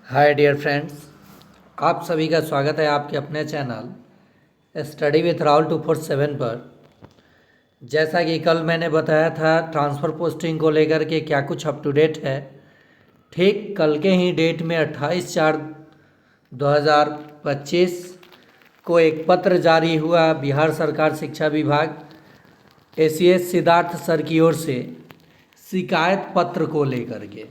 Hi dear friends, आप सभी का स्वागत है आपके अपने चैनल स्टडी विथ राहुल 247 पर। जैसा कि कल मैंने बताया था ट्रांसफ़र पोस्टिंग को लेकर के क्या कुछ अप टू डेट है, ठीक कल के ही डेट में 28/4/2025 को एक पत्र जारी हुआ बिहार सरकार शिक्षा विभाग एसीएस सिद्धार्थ सर की ओर से शिकायत पत्र को लेकर के।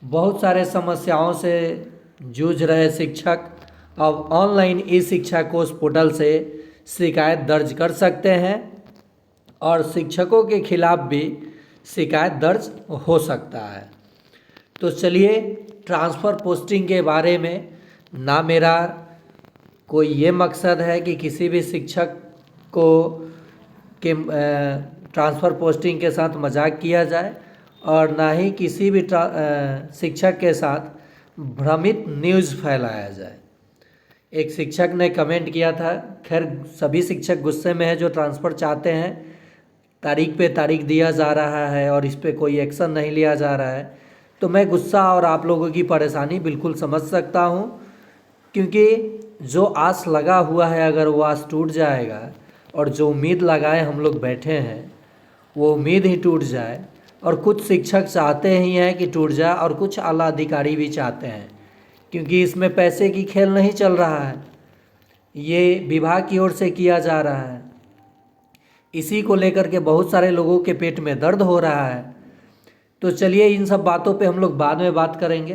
बहुत सारे समस्याओं से जूझ रहे शिक्षक अब ऑनलाइन ई शिक्षा कोर्स पोर्टल से शिकायत दर्ज कर सकते हैं और शिक्षकों के खिलाफ भी शिकायत दर्ज हो सकता है। तो चलिए, ट्रांसफ़र पोस्टिंग के बारे में ना मेरा कोई ये मकसद है कि किसी भी शिक्षक को के ट्रांसफ़र पोस्टिंग के साथ मजाक किया जाए और ना ही किसी भी शिक्षक के साथ भ्रमित न्यूज़ फैलाया जाए। एक शिक्षक ने कमेंट किया था, खैर सभी शिक्षक गुस्से में है जो ट्रांसफ़र चाहते हैं, तारीख पे तारीख दिया जा रहा है और इस पे कोई एक्शन नहीं लिया जा रहा है। तो मैं गुस्सा और आप लोगों की परेशानी बिल्कुल समझ सकता हूँ, क्योंकि जो आस लगा हुआ है अगर वो आस टूट जाएगा और जो उम्मीद लगाए हम लोग बैठे हैं वो उम्मीद ही टूट जाए। और कुछ शिक्षक चाहते ही हैं कि टूट जाए और कुछ आला अधिकारी भी चाहते हैं, क्योंकि इसमें पैसे की खेल नहीं चल रहा है, ये विभाग की ओर से किया जा रहा है। इसी को लेकर के बहुत सारे लोगों के पेट में दर्द हो रहा है। तो चलिए, इन सब बातों पे हम लोग बाद में बात करेंगे।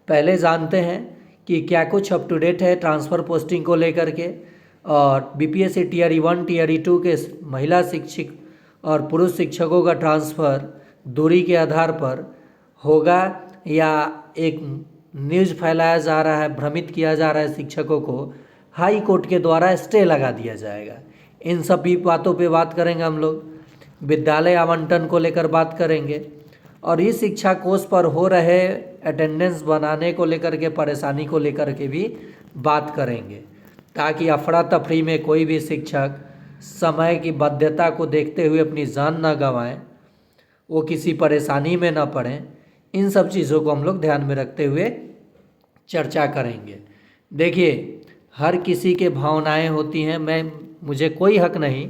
पहले जानते हैं कि क्या कुछ अप टू डेट है ट्रांसफ़र पोस्टिंग को लेकर के, और बीपीएससी टीआरई 1 टीआरई 2 के महिला शिक्षक और पुरुष शिक्षकों का ट्रांसफ़र दूरी के आधार पर होगा या एक न्यूज़ फैलाया जा रहा है, भ्रमित किया जा रहा है शिक्षकों को, हाई कोर्ट के द्वारा स्टे लगा दिया जाएगा। इन सभी बातों पे बात करेंगे हम लोग। विद्यालय आवंटन को लेकर बात करेंगे और इस शिक्षा कोर्स पर हो रहे अटेंडेंस बनाने को लेकर के परेशानी को लेकर के भी बात करेंगे, ताकि अफरा तफरी में कोई भी शिक्षक समय की बाध्यता को देखते हुए अपनी जान न गंवाएं, वो किसी परेशानी में न पड़ें। इन सब चीज़ों को हम लोग ध्यान में रखते हुए चर्चा करेंगे। देखिए, हर किसी के भावनाएं होती हैं, मुझे कोई हक नहीं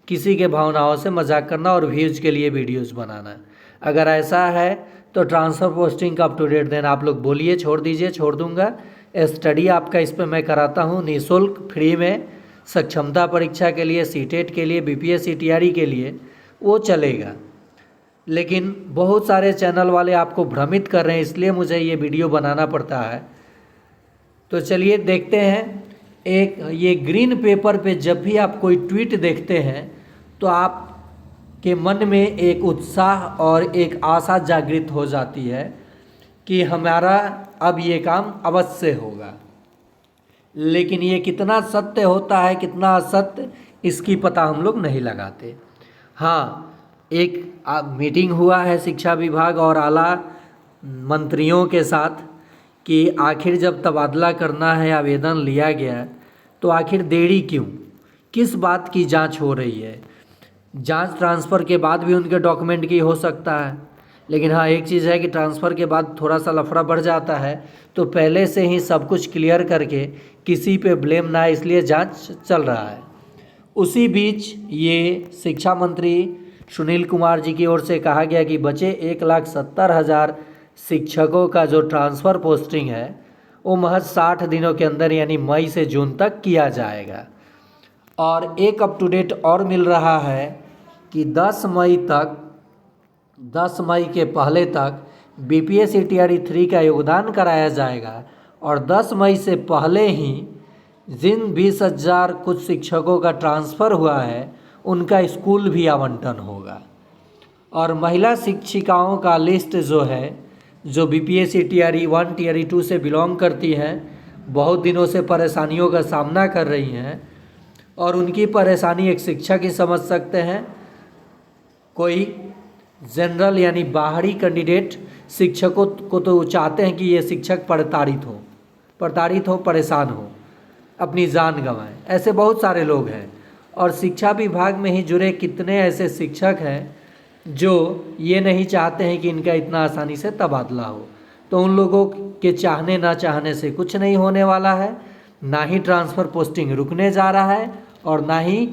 किसी के भावनाओं से मजाक करना और व्यूज़ के लिए वीडियोस बनाना। अगर ऐसा है तो ट्रांसफ़र पोस्टिंग का अप टू डेट देना आप लोग बोलिए, छोड़ दीजिए, छोड़ दूंगा। स्टडी आपका इस पर मैं कराता हूँ निःशुल्क, फ्री में। सक्षमता परीक्षा के लिए, सीटेट के लिए, बीपीएससी टीआरई के लिए वो चलेगा। लेकिन बहुत सारे चैनल वाले आपको भ्रमित कर रहे हैं, इसलिए मुझे ये वीडियो बनाना पड़ता है। तो चलिए देखते हैं। एक ये ग्रीन पेपर पे जब भी आप कोई ट्वीट देखते हैं तो आप के मन में एक उत्साह और एक आशा जागृत हो जाती है कि हमारा अब ये काम अवश्य होगा। लेकिन ये कितना सत्य होता है, कितना असत्य, इसकी पता हम लोग नहीं लगाते। हाँ, एक मीटिंग हुआ है शिक्षा विभाग और आला मंत्रियों के साथ कि आखिर जब तबादला करना है, आवेदन लिया गया, तो आखिर देरी क्यों, किस बात की जांच हो रही है। जांच ट्रांसफ़र के बाद भी उनके डॉक्यूमेंट की हो सकता है, लेकिन हाँ एक चीज़ है कि ट्रांसफ़र के बाद थोड़ा सा लफड़ा बढ़ जाता है, तो पहले से ही सब कुछ क्लियर करके किसी पे ब्लेम ना, इसलिए जांच चल रहा है। उसी बीच ये शिक्षा मंत्री सुनील कुमार जी की ओर से कहा गया कि बचे 1,70,000 शिक्षकों का जो ट्रांसफ़र पोस्टिंग है वो महज 60 दिनों के अंदर यानी मई से जून तक किया जाएगा। और एक अप टू डेट और मिल रहा है कि 10 मई के पहले तक बीपीएससी टीआरई 3 का योगदान कराया जाएगा और 10 मई से पहले ही जिन 20,000 कुछ शिक्षकों का ट्रांसफ़र हुआ है उनका स्कूल भी आवंटन होगा। और महिला शिक्षिकाओं का लिस्ट जो है, जो बीपीएससी टीआरई 1 टीआरई 2 से बिलोंग करती हैं, बहुत दिनों से परेशानियों का सामना कर रही हैं और उनकी परेशानी एक शिक्षक ही समझ सकते हैं। कोई जनरल यानी बाहरी कैंडिडेट शिक्षकों को तो चाहते हैं कि ये शिक्षक प्रताड़ित हो, परेशान हो, अपनी जान गंवाएं। ऐसे बहुत सारे लोग हैं और शिक्षा विभाग में ही जुड़े कितने ऐसे शिक्षक हैं जो ये नहीं चाहते हैं कि इनका इतना आसानी से तबादला हो। तो उन लोगों के चाहने ना चाहने से कुछ नहीं होने वाला है। ना ही ट्रांसफ़र पोस्टिंग रुकने जा रहा है और ना ही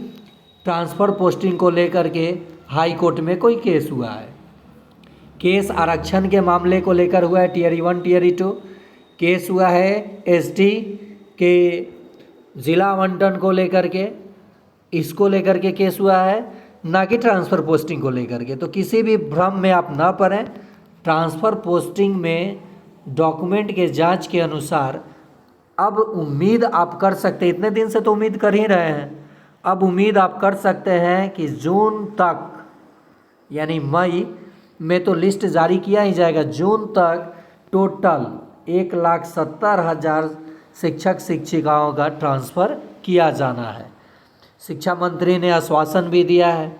ट्रांसफ़र पोस्टिंग को लेकर के हाई कोर्ट में कोई केस हुआ है। केस आरक्षण के मामले को लेकर हुआ है, टियर 1 टियर 2 केस हुआ है, एसटी के ज़िला आवंटन को लेकर के, इसको लेकर के केस हुआ है, ना कि ट्रांसफ़र पोस्टिंग को लेकर के। तो किसी भी भ्रम में आप ना पड़ें। ट्रांसफ़र पोस्टिंग में डॉक्यूमेंट के जांच के अनुसार अब उम्मीद आप कर सकते, इतने दिन से तो उम्मीद कर ही रहे हैं, अब उम्मीद आप कर सकते हैं कि जून तक, यानी मई में तो लिस्ट जारी किया ही जाएगा, जून तक टोटल 1,70,000 शिक्षक शिक्षिकाओं का ट्रांसफ़र किया जाना है। शिक्षा मंत्री ने आश्वासन भी दिया है।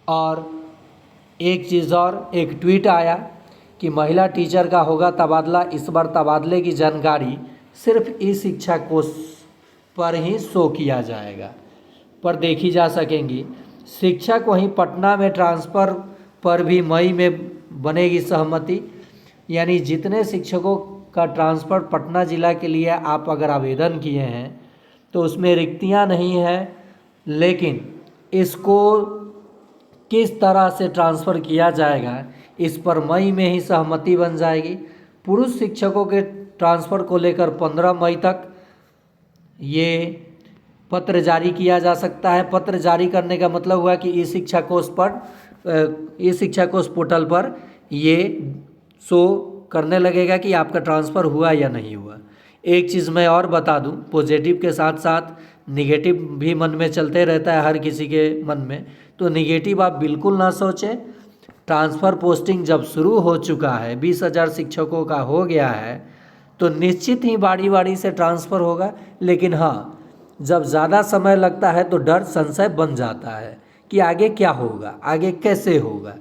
और एक चीज़ और, एक ट्वीट आया कि महिला टीचर का होगा तबादला। इस बार तबादले की जानकारी सिर्फ ई शिक्षा कोष पर ही शो किया जाएगा, पर देखी जा सकेंगी। शिक्षक वहीं पटना में ट्रांसफ़र पर भी मई में बनेगी सहमति, यानी जितने शिक्षकों का ट्रांसफ़र पटना ज़िला के लिए आप अगर आवेदन किए हैं तो उसमें रिक्तियां नहीं हैं, लेकिन इसको किस तरह से ट्रांसफ़र किया जाएगा इस पर मई में ही सहमति बन जाएगी। पुरुष शिक्षकों के ट्रांसफ़र को लेकर 15 मई तक ये पत्र जारी किया जा सकता है। पत्र जारी करने का मतलब हुआ कि ई शिक्षा कोष पोर्टल पर ये शो करने लगेगा कि आपका ट्रांसफ़र हुआ या नहीं हुआ। एक चीज़ मैं और बता दूं, पॉजिटिव के साथ साथ निगेटिव भी मन में चलते रहता है हर किसी के मन में, तो निगेटिव आप बिल्कुल ना सोचें। ट्रांसफ़र पोस्टिंग जब शुरू हो चुका है, 20,000 शिक्षकों का हो गया है, तो निश्चित ही बारी बारी से ट्रांसफ़र होगा। लेकिन हाँ, जब ज़्यादा समय लगता है तो डर संशय बन जाता है कि आगे क्या होगा, आगे कैसे होगा।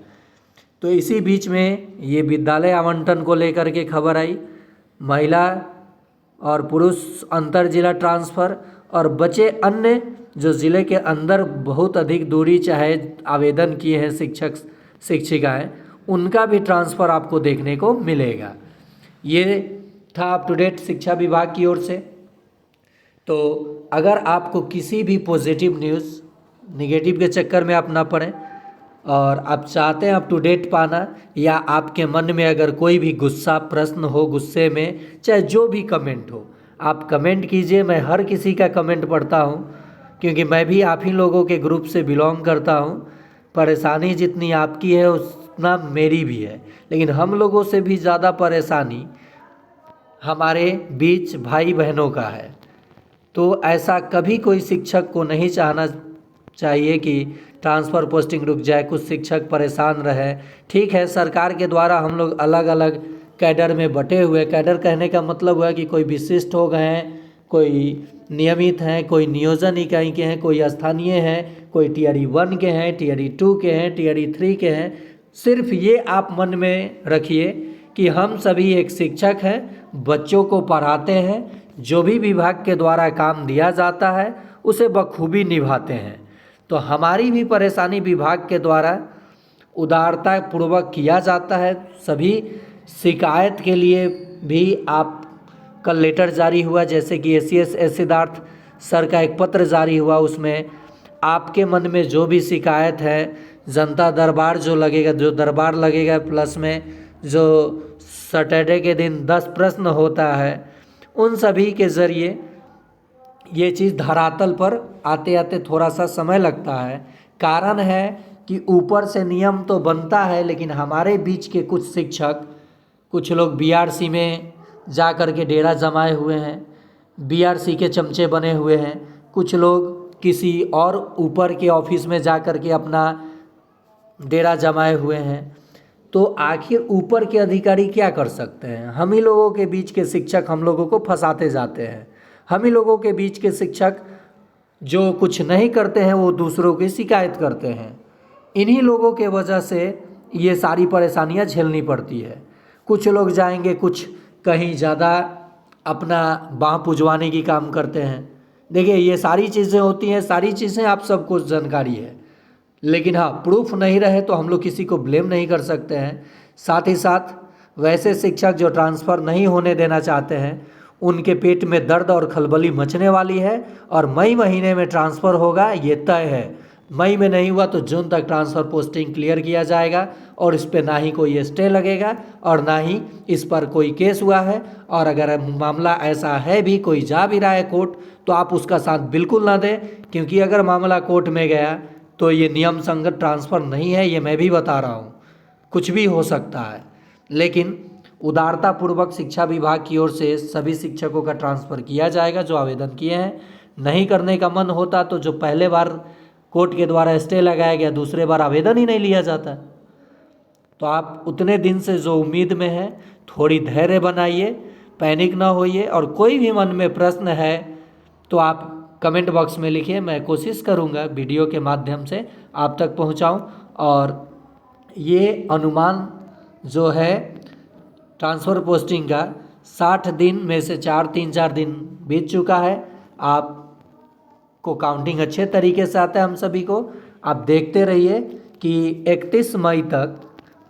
तो इसी बीच में ये विद्यालय आवंटन को लेकर के खबर आई, महिला और पुरुष अंतर जिला ट्रांसफ़र, और बचे अन्य जो ज़िले के अंदर बहुत अधिक दूरी चाहे आवेदन किए हैं शिक्षक शिक्षिकाएं, उनका भी ट्रांसफ़र आपको देखने को मिलेगा। ये था अप टू डेट शिक्षा विभाग की ओर से। तो अगर आपको किसी भी पॉजिटिव न्यूज़ निगेटिव के चक्कर में आप ना पड़ें और आप चाहते हैं अप टू डेट पाना, या आपके मन में अगर कोई भी गुस्सा प्रश्न हो, गुस्से में चाहे जो भी कमेंट हो, आप कमेंट कीजिए। मैं हर किसी का कमेंट पढ़ता हूँ, क्योंकि मैं भी आप ही लोगों के ग्रुप से बिलोंग करता हूँ। परेशानी जितनी आपकी है उतना मेरी भी है, लेकिन हम लोगों से भी ज़्यादा परेशानी हमारे बीच भाई बहनों का है। तो ऐसा कभी कोई शिक्षक को नहीं चाहना चाहिए कि ट्रांसफ़र पोस्टिंग रुक जाए, कुछ शिक्षक परेशान रहे। ठीक है, सरकार के द्वारा हम लोग अलग अलग कैडर में बटे हुए, कैडर कहने का मतलब हुआ कि कोई विशिष्ट हो गए हैं, कोई नियमित हैं, कोई नियोजन इकाई के हैं, कोई स्थानीय हैं, कोई टियर 1 के हैं, टियर 2 के हैं, टियर 3 के हैं। सिर्फ ये आप मन में रखिए कि हम सभी एक शिक्षक हैं, बच्चों को पढ़ाते हैं, जो भी विभाग के द्वारा काम दिया जाता है उसे बखूबी निभाते हैं। तो हमारी भी परेशानी विभाग के द्वारा उदारता पूर्वक किया जाता है। सभी शिकायत के लिए भी आप कल लेटर जारी हुआ, जैसे कि एसीएस सिद्धार्थ सर का एक पत्र जारी हुआ, उसमें आपके मन में जो भी शिकायत है, जनता दरबार जो लगेगा, जो दरबार लगेगा, प्लस में जो सैटरडे के दिन 10 प्रश्न होता है, उन सभी के ज़रिए ये चीज़ धरातल पर आते आते थोड़ा सा समय लगता है। कारण है कि ऊपर से नियम तो बनता है, लेकिन हमारे बीच के कुछ शिक्षक, कुछ लोग बीआरसी में जा कर के डेरा जमाए हुए हैं, बीआरसी के चमचे बने हुए हैं, कुछ लोग किसी और ऊपर के ऑफिस में जा कर के अपना डेरा जमाए हुए हैं। तो आखिर ऊपर के अधिकारी क्या कर सकते हैं? हम ही लोगों के बीच के शिक्षक हम लोगों को फंसाते जाते हैं। हम ही लोगों के बीच के शिक्षक जो कुछ नहीं करते हैं वो दूसरों की शिकायत करते हैं। इन्हीं लोगों के वजह से ये सारी परेशानियां झेलनी पड़ती है। कुछ लोग जाएंगे, कुछ कहीं ज़्यादा अपना बाँह पुजवाने की काम करते हैं। देखिए, ये सारी चीज़ें होती हैं, सारी चीज़ें आप सबको जानकारी है, लेकिन हाँ, प्रूफ नहीं रहे तो हम लोग किसी को ब्लेम नहीं कर सकते हैं। साथ ही साथ वैसे शिक्षक जो ट्रांसफ़र नहीं होने देना चाहते हैं उनके पेट में दर्द और खलबली मचने वाली है और मई महीने में ट्रांसफ़र होगा, ये तय है। मई में नहीं हुआ तो जून तक ट्रांसफ़र पोस्टिंग क्लियर किया जाएगा और इस पर ना ही कोई स्टे लगेगा और ना ही इस पर कोई केस हुआ है। और अगर मामला ऐसा है भी, कोई जा भी रहा है कोर्ट, तो आप उसका साथ बिल्कुल ना दें, क्योंकि अगर मामला कोर्ट में गया तो ये नियम संगत ट्रांसफ़र नहीं है, ये मैं भी बता रहा हूँ, कुछ भी हो सकता है। लेकिन उदारतापूर्वक शिक्षा विभाग की ओर से सभी शिक्षकों का ट्रांसफ़र किया जाएगा जो आवेदन किए हैं। नहीं करने का मन होता तो जो पहले बार कोर्ट के द्वारा स्टे लगाया गया, दूसरे बार आवेदन ही नहीं लिया जाता। तो आप उतने दिन से जो उम्मीद में है, थोड़ी धैर्य बनाइए, पैनिक ना होइए, और कोई भी मन में प्रश्न है तो आप कमेंट बॉक्स में लिखिए, मैं कोशिश करूंगा वीडियो के माध्यम से आप तक पहुंचाऊं। और ये अनुमान जो है ट्रांसफ़र पोस्टिंग का 60 दिन में से 3-4 दिन बीत चुका है। आपको काउंटिंग अच्छे तरीके से आता है हम सभी को। आप देखते रहिए कि 31 मई तक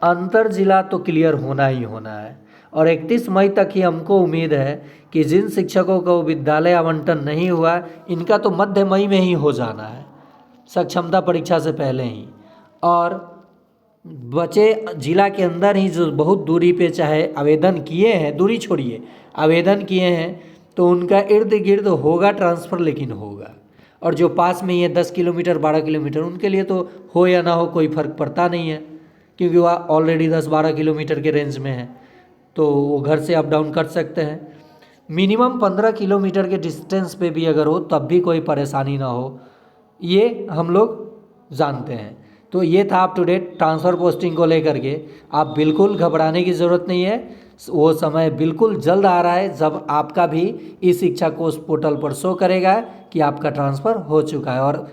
अंतर जिला तो क्लियर होना ही होना है, और 31 मई तक ही हमको उम्मीद है कि जिन शिक्षकों को विद्यालय आवंटन नहीं हुआ, इनका तो मध्य मई में ही हो जाना है, सक्षमता परीक्षा से पहले ही। और बचे जिला के अंदर ही जो बहुत दूरी पे चाहे आवेदन किए हैं, दूरी छोड़िए, आवेदन किए हैं, तो उनका इर्द गिर्द होगा ट्रांसफ़र, लेकिन होगा। और जो पास में ही है 10 किलोमीटर 12 किलोमीटर, उनके लिए तो हो या ना हो कोई फ़र्क पड़ता नहीं है, क्योंकि वह ऑलरेडी 10-12 किलोमीटर के रेंज में है, तो वो घर से अप डाउन कर सकते हैं। मिनिमम 15 किलोमीटर के डिस्टेंस पे भी अगर हो तब भी कोई परेशानी ना हो, ये हम लोग जानते हैं। तो ये था up to date transfer posting को लेकर के। आप बिल्कुल घबराने की ज़रूरत नहीं है, वो समय बिल्कुल जल्द आ रहा है जब आपका भी ई शिक्षा कोष पोर्टल पर शो करेगा कि आपका ट्रांसफ़र हो चुका है, और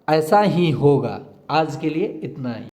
ऐसा ही होगा। आज के लिए इतना ही।